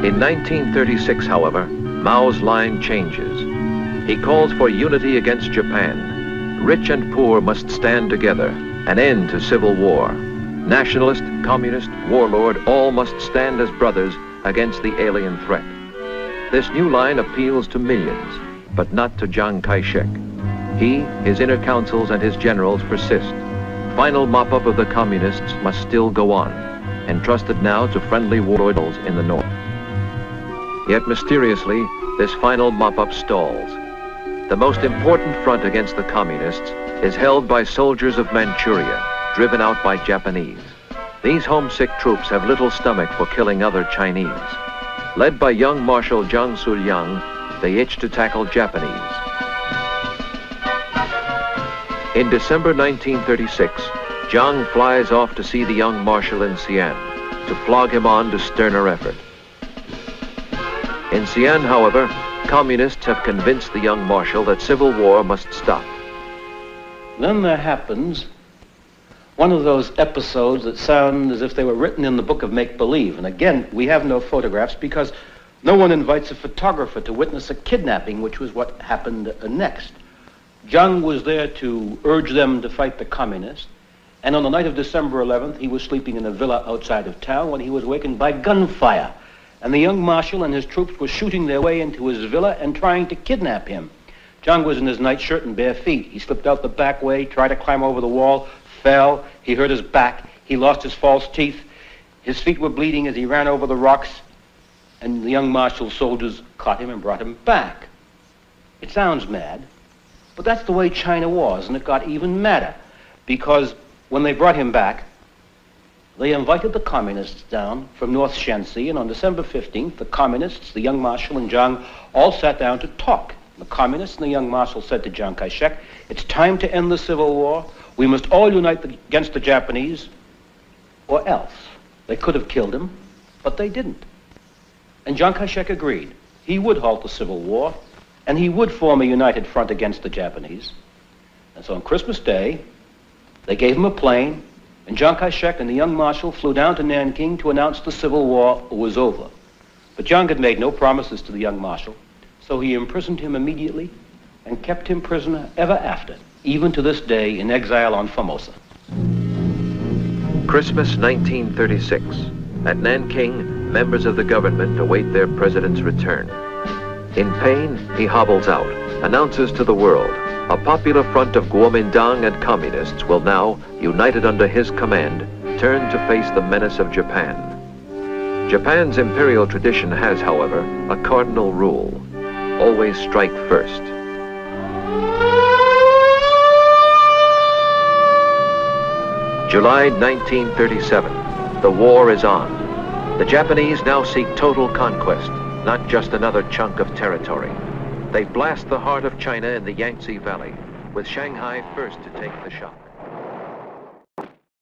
In 1936, however, Mao's line changes. He calls for unity against Japan. Rich and poor must stand together. An end to civil war. Nationalist, communist, warlord, all must stand as brothers against the alien threat. This new line appeals to millions, but not to Chiang Kai-shek. He, his inner councils, and his generals persist. Final mop-up of the communists must still go on, entrusted now to friendly warlords in the north. Yet mysteriously, this final mop-up stalls. The most important front against the communists is held by soldiers of Manchuria, driven out by Japanese. These homesick troops have little stomach for killing other Chinese. Led by young Marshal Zhang Suliang, they itch to tackle Japanese. In December 1936, Zhang flies off to see the young Marshal in Xi'an, to flog him on to sterner effort. In Xi'an, however, communists have convinced the young Marshal that civil war must stop. Then there happens one of those episodes that sound as if they were written in the book of make-believe. And again, we have no photographs because no one invites a photographer to witness a kidnapping, which was what happened next. Zhang was there to urge them to fight the communists. And on the night of December 11th, he was sleeping in a villa outside of town when he was awakened by gunfire. And the young marshal and his troops were shooting their way into his villa and trying to kidnap him. Zhang was in his nightshirt and bare feet. He slipped out the back way, tried to climb over the wall, fell, he hurt his back, he lost his false teeth. His feet were bleeding as he ran over the rocks, and the young marshal's soldiers caught him and brought him back. It sounds mad, but that's the way China was, and it got even madder, because when they brought him back, they invited the communists down from North Shanxi, and on December 15th, the communists, the young marshal, and Zhang all sat down to talk. The communists and the young marshal said to Chiang Kai-shek, "It's time to end the civil war. We must all unite against the Japanese, or else." They could have killed him, but they didn't. And Chiang Kai-shek agreed. He would halt the civil war, and he would form a united front against the Japanese. And so on Christmas Day, they gave him a plane, and Chiang Kai-shek and the young marshal flew down to Nanking to announce the civil war was over. But Zhang had made no promises to the young marshal, so he imprisoned him immediately and kept him prisoner ever after, even to this day in exile on Formosa. Christmas 1936. At Nanking, members of the government await their president's return. In pain, he hobbles out, announces to the world, a popular front of Kuomintang and communists will now, united under his command, turn to face the menace of Japan. Japan's imperial tradition has, however, a cardinal rule: always strike first. July 1937. The war is on. The Japanese now seek total conquest, not just another chunk of territory. They blast the heart of China in the Yangtze Valley, with Shanghai first to take the shot.